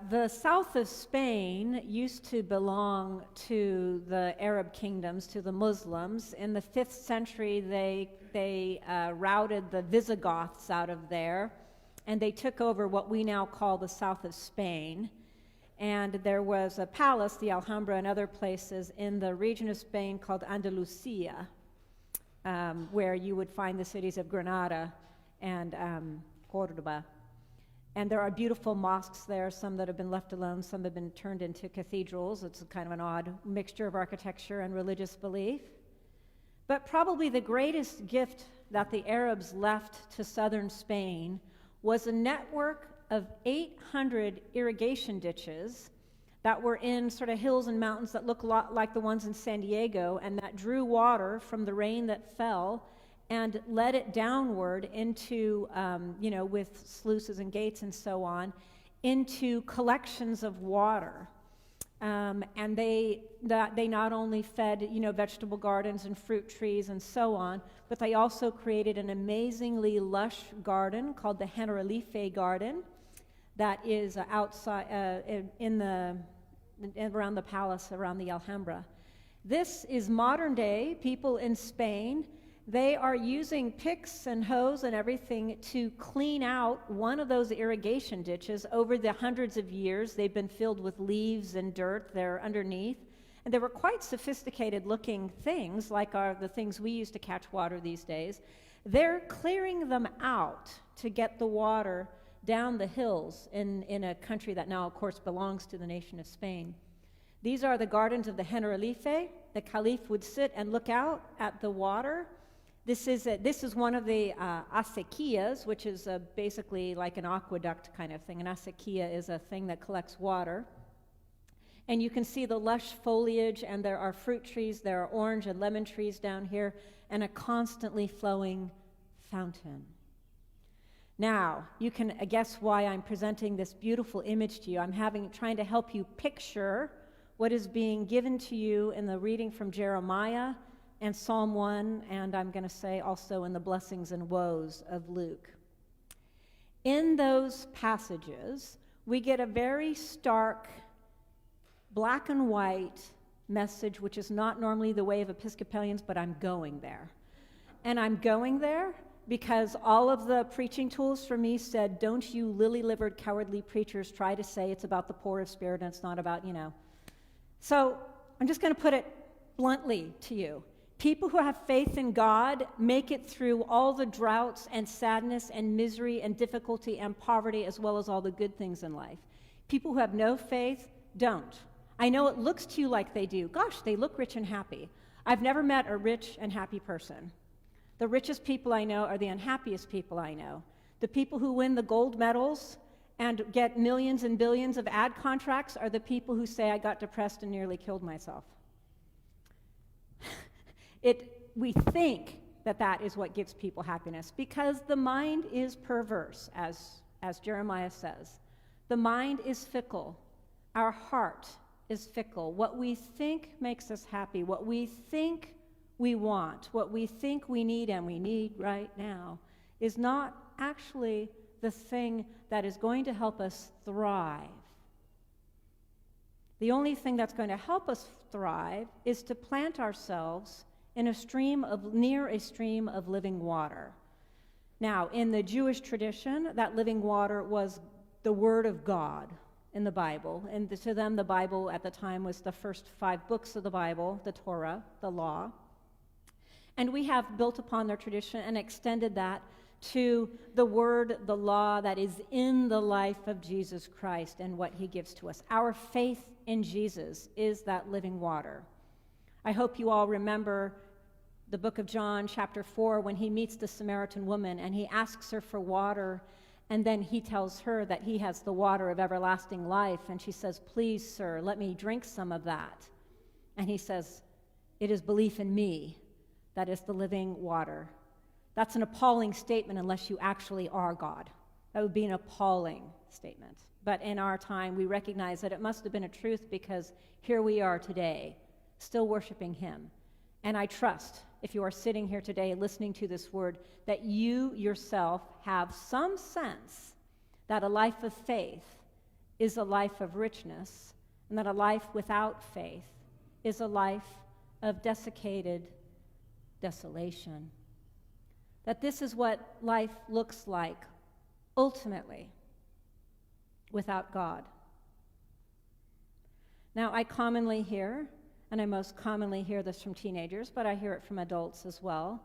The south of Spain used to belong to the Arab kingdoms, to the Muslims. In the 5th century, they routed the Visigoths out of there, and they took over what we now call the south of Spain. And there was a palace, the Alhambra, and other places in the region of Spain called Andalusia, where you would find the cities of Granada and Cordoba. And there are beautiful mosques there, some that have been left alone, some have been turned into cathedrals. It's kind of an odd mixture of architecture and religious belief. But probably the greatest gift that the Arabs left to southern Spain was a network of 800 irrigation ditches that were in sort of hills and mountains that look a lot like the ones in San Diego, and that drew water from the rain that fell and led it downward into, with sluices and gates and so on, into collections of water. And they not only fed, vegetable gardens and fruit trees and so on, but they also created an amazingly lush garden called the Generalife Garden that is outside, around the palace, around the Alhambra. This is modern day people in Spain. They are using picks and hoes and everything to clean out one of those irrigation ditches. Over the hundreds of years, they've been filled with leaves and dirt there underneath. And they were quite sophisticated looking things, like the things we use to catch water these days. They're clearing them out to get the water down the hills in a country that now, of course, belongs to the nation of Spain. These are the gardens of the Generalife. The Caliph would sit and look out at the water. This is one of the acequias, which is basically like an aqueduct kind of thing. An acequia is a thing that collects water. And you can see the lush foliage, and there are fruit trees, there are orange and lemon trees down here, and a constantly flowing fountain. Now, you can guess why I'm presenting this beautiful image to you. I'm trying to help you picture what is being given to you in the reading from Jeremiah and Psalm 1, and I'm going to say also in the blessings and woes of Luke. In those passages, we get a very stark, black and white message, which is not normally the way of Episcopalians, but I'm going there. And I'm going there because all of the preaching tools for me said, don't you lily-livered, cowardly preachers try to say it's about the poor of spirit and it's not about, So I'm just going to put it bluntly to you. People who have faith in God make it through all the droughts and sadness and misery and difficulty and poverty, as well as all the good things in life. People who have no faith don't. I know it looks to you like they do. Gosh, they look rich and happy. I've never met a rich and happy person. The richest people I know are the unhappiest people I know. The people who win the gold medals and get millions and billions of ad contracts are the people who say, I got depressed and nearly killed myself. We think that is what gives people happiness, because the mind is perverse, as Jeremiah says. The mind is fickle. Our heart is fickle. What we think makes us happy, what we think we want, what we think we need and we need right now, is not actually the thing that is going to help us thrive. The only thing that's going to help us thrive is to plant ourselves near a stream of living water. Now, in the Jewish tradition, that living water was the Word of God in the Bible. And to them, the Bible at the time was the first 5 books of the Bible, the Torah, the law. And we have built upon their tradition and extended that to the Word, the law that is in the life of Jesus Christ and what He gives to us. Our faith in Jesus is that living water. I hope you all remember the book of John, chapter 4, when He meets the Samaritan woman and He asks her for water, and then He tells her that He has the water of everlasting life, and she says, please, sir, let me drink some of that. And He says, it is belief in me that is the living water. That's an appalling statement unless you actually are God. That would be an appalling statement. But in our time, we recognize that it must have been a truth, because here we are today, still worshiping Him. And I trust, if you are sitting here today listening to this word, that you yourself have some sense that a life of faith is a life of richness, and that a life without faith is a life of desiccated desolation. That this is what life looks like ultimately without God. Now, I commonly hear, and I most commonly hear this from teenagers, but I hear it from adults as well,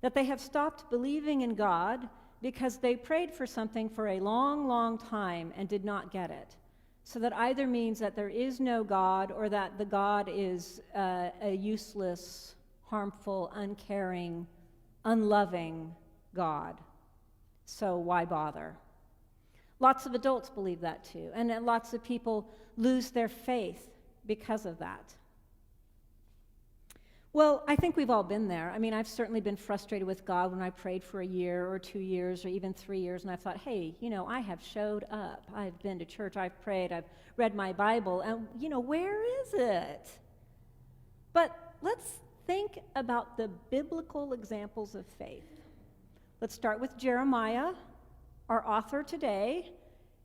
that they have stopped believing in God because they prayed for something for a long, long time and did not get it. So that either means that there is no God, or that the God is a useless, harmful, uncaring, unloving God. So why bother? Lots of adults believe that too, and lots of people lose their faith because of that. Well, I think we've all been there. I mean, I've certainly been frustrated with God when I prayed for a year or 2 years or even 3 years, and I thought, hey, I have showed up. I've been to church, I've prayed, I've read my Bible, and, where is it? But let's think about the biblical examples of faith. Let's start with Jeremiah, our author today.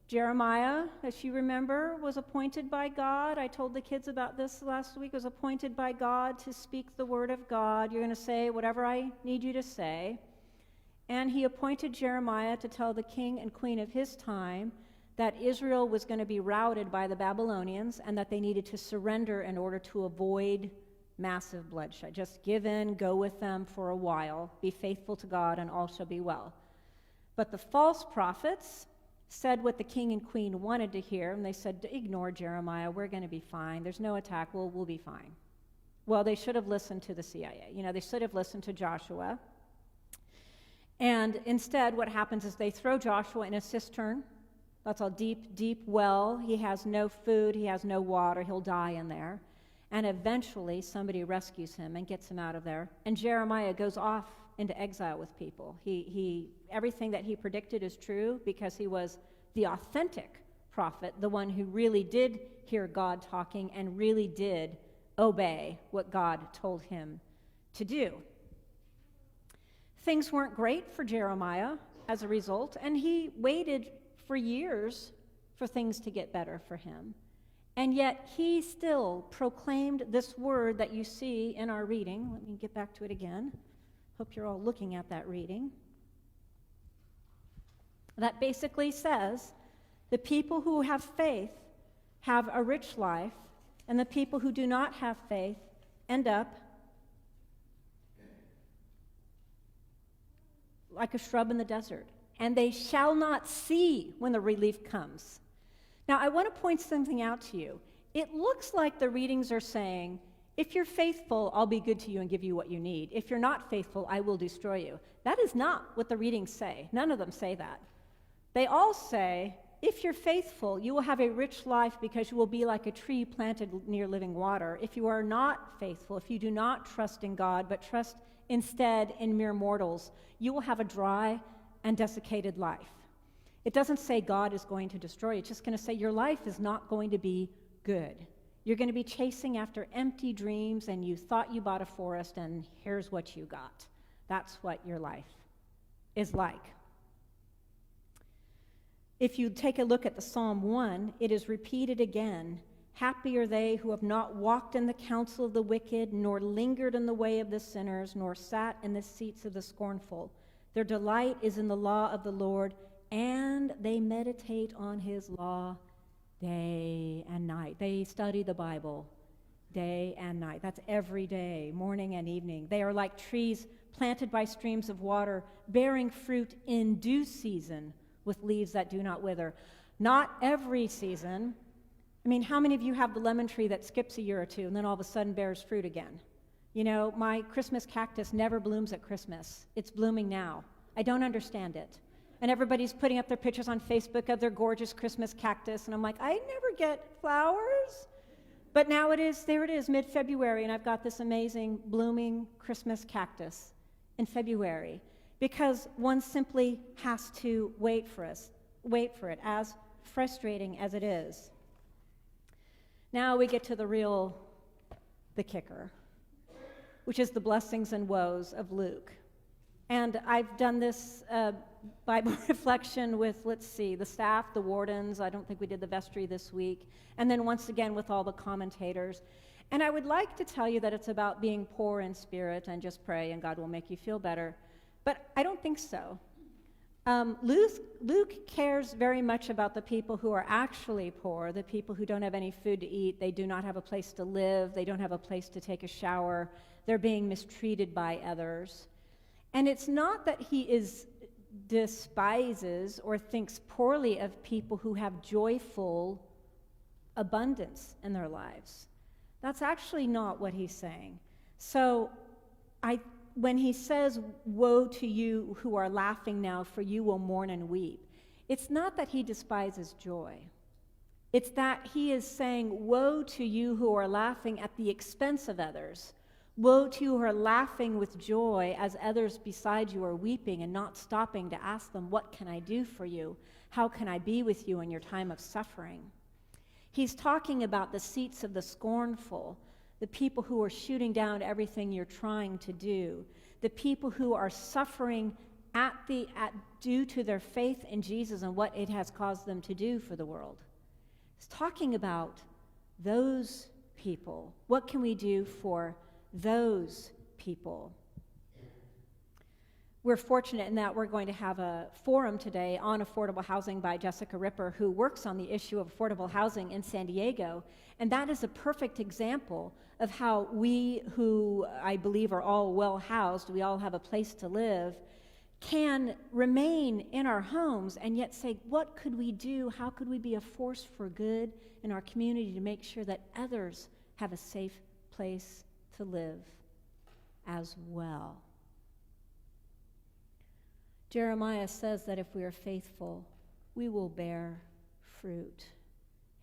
Jeremiah, as you remember, was appointed by God. I told the kids about this last week. Was appointed by God to speak the word of God. You're going to say whatever I need you to say. And he appointed Jeremiah to tell the king and queen of his time that Israel was going to be routed by the Babylonians and that they needed to surrender in order to avoid massive bloodshed. Just give in, go with them for a while, be faithful to God, and all shall be well. But the false prophets said what the king and queen wanted to hear, and they said, ignore Jeremiah, we're going to be fine. There's no attack, we'll be fine. Well, they should have listened to the CIA. They should have listened to Joshua. And instead, what happens is they throw Joshua in a cistern. That's a deep, deep well. He has no food, he has no water, he'll die in there. And eventually, somebody rescues him and gets him out of there. And Jeremiah goes off into exile with people. Everything that he predicted is true because he was the authentic prophet, the one who really did hear God talking and really did obey what God told him to do. Things weren't great for Jeremiah as a result, and he waited for years for things to get better for him. And yet he still proclaimed this word that you see in our reading. Let me get back to it again. Hope you're all looking at that reading. That basically says the people who have faith have a rich life, and the people who do not have faith end up like a shrub in the desert, and they shall not see when the relief comes. Now, I want to point something out to you. It looks like the readings are saying, if you're faithful, I'll be good to you and give you what you need. If you're not faithful, I will destroy you. That is not what the readings say. None of them say that. They all say, if you're faithful, you will have a rich life because you will be like a tree planted near living water. If you are not faithful, if you do not trust in God, but trust instead in mere mortals, you will have a dry and desiccated life. It doesn't say God is going to destroy you. It's just going to say your life is not going to be good. You're going to be chasing after empty dreams, and you thought you bought a forest, and here's what you got. That's what your life is like. If you take a look at the Psalm 1, it is repeated again. Happy are they who have not walked in the counsel of the wicked, nor lingered in the way of the sinners, nor sat in the seats of the scornful. Their delight is in the law of the Lord, and they meditate on his law day and night. They study the Bible day and night. That's every day, morning and evening. They are like trees planted by streams of water, bearing fruit in due season with leaves that do not wither. Not every season. I mean, how many of you have the lemon tree that skips a year or two and then all of a sudden bears fruit again? My Christmas cactus never blooms at Christmas. It's blooming now. I don't understand it. And everybody's putting up their pictures on Facebook of their gorgeous Christmas cactus. And I'm like, I never get flowers. But now there it is, mid-February, and I've got this amazing blooming Christmas cactus in February. Because one simply has to wait for it, as frustrating as it is. Now we get to the kicker, which is the blessings and woes of Luke. And I've done this Bible reflection with, let's see, the staff, the wardens. I don't think we did the vestry this week. And then once again with all the commentators. And I would like to tell you that it's about being poor in spirit and just pray and God will make you feel better. But I don't think so. Luke cares very much about the people who are actually poor, the people who don't have any food to eat, they do not have a place to live, they don't have a place to take a shower, they're being mistreated by others. And it's not that he despises or thinks poorly of people who have joyful abundance in their lives. That's actually not what he's saying. So when he says, woe to you who are laughing now, for you will mourn and weep, it's not that he despises joy. It's that he is saying, woe to you who are laughing at the expense of others. Woe to you who are laughing with joy as others beside you are weeping and not stopping to ask them, what can I do for you? How can I be with you in your time of suffering? He's talking about the seats of the scornful, the people who are shooting down everything you're trying to do, the people who are suffering due to their faith in Jesus and what it has caused them to do for the world. He's talking about those people. What can we do for those people? We're fortunate in that we're going to have a forum today on affordable housing by Jessica Ripper, who works on the issue of affordable housing in San Diego. And that is a perfect example of how we, who I believe are all well housed, we all have a place to live, can remain in our homes and yet say, what could we do? How could we be a force for good in our community to make sure that others have a safe place to live as well? Jeremiah says that if we are faithful, we will bear fruit.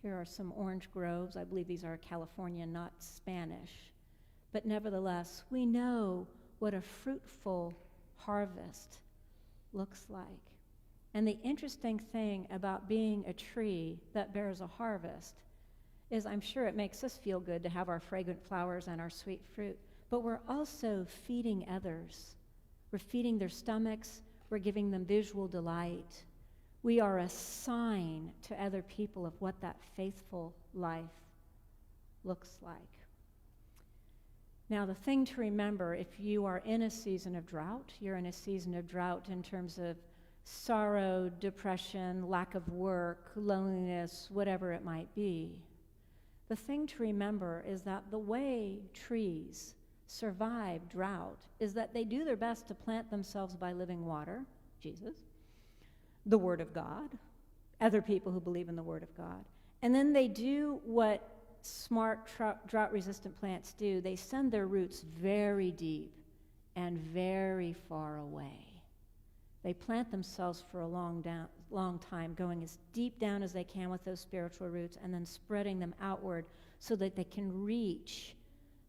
Here are some orange groves. I believe these are California, not Spanish. But nevertheless, we know what a fruitful harvest looks like. And the interesting thing about being a tree that bears a harvest is I'm sure it makes us feel good to have our fragrant flowers and our sweet fruit, but we're also feeding others. We're feeding their stomachs. We're giving them visual delight. We are a sign to other people of what that faithful life looks like. Now, the thing to remember, if you are in a season of drought, you're in a season of drought in terms of sorrow, depression, lack of work, loneliness, whatever it might be. The thing to remember is that the way trees survive drought is that they do their best to plant themselves by living water, Jesus, the Word of God, other people who believe in the Word of God. And then they do what smart drought-resistant plants do. They send their roots very deep and very far away. They plant themselves for a long time, going as deep down as they can with those spiritual roots and then spreading them outward so that they can reach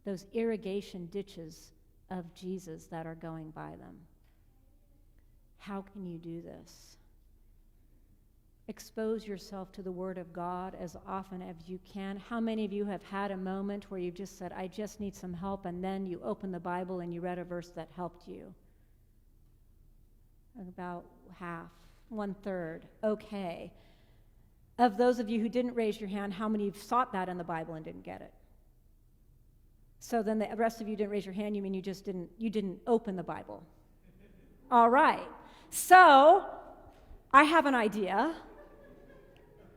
those irrigation ditches of Jesus that are going by them. How can you do this? Expose yourself to the Word of God as often as you can. How many of you have had a moment where you've just said, I just need some help, and then you open the Bible and you read a verse that helped you? About half, 1/3. Okay. Of those of you who didn't raise your hand, how many sought that in the Bible and didn't get it? So then the rest of you didn't raise your hand, you mean you didn't open the Bible. All right. So I have an idea.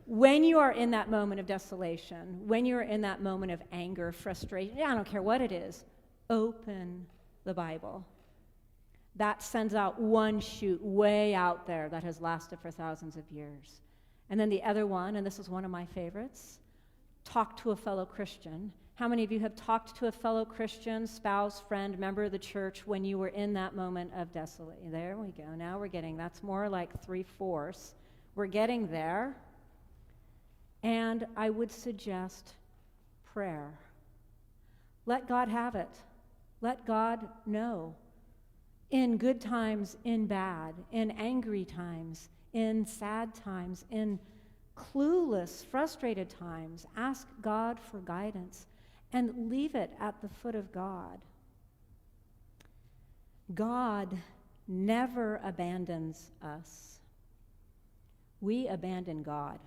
When you are in that moment of desolation, when you're in that moment of anger, frustration, I don't care what it is, open the Bible. That sends out one shoot way out there that has lasted for thousands of years. And then the other one, and this is one of my favorites, talk to a fellow Christian. How many of you have talked to a fellow Christian, spouse, friend, member of the church when you were in that moment of desolation? There we go. Now we're getting, that's more like 3/4. We're getting there. And I would suggest prayer. Let God have it. Let God know. In good times, in bad, in angry times, in sad times, in clueless, frustrated times, ask God for guidance and leave it at the foot of God. God never abandons us. We abandon God.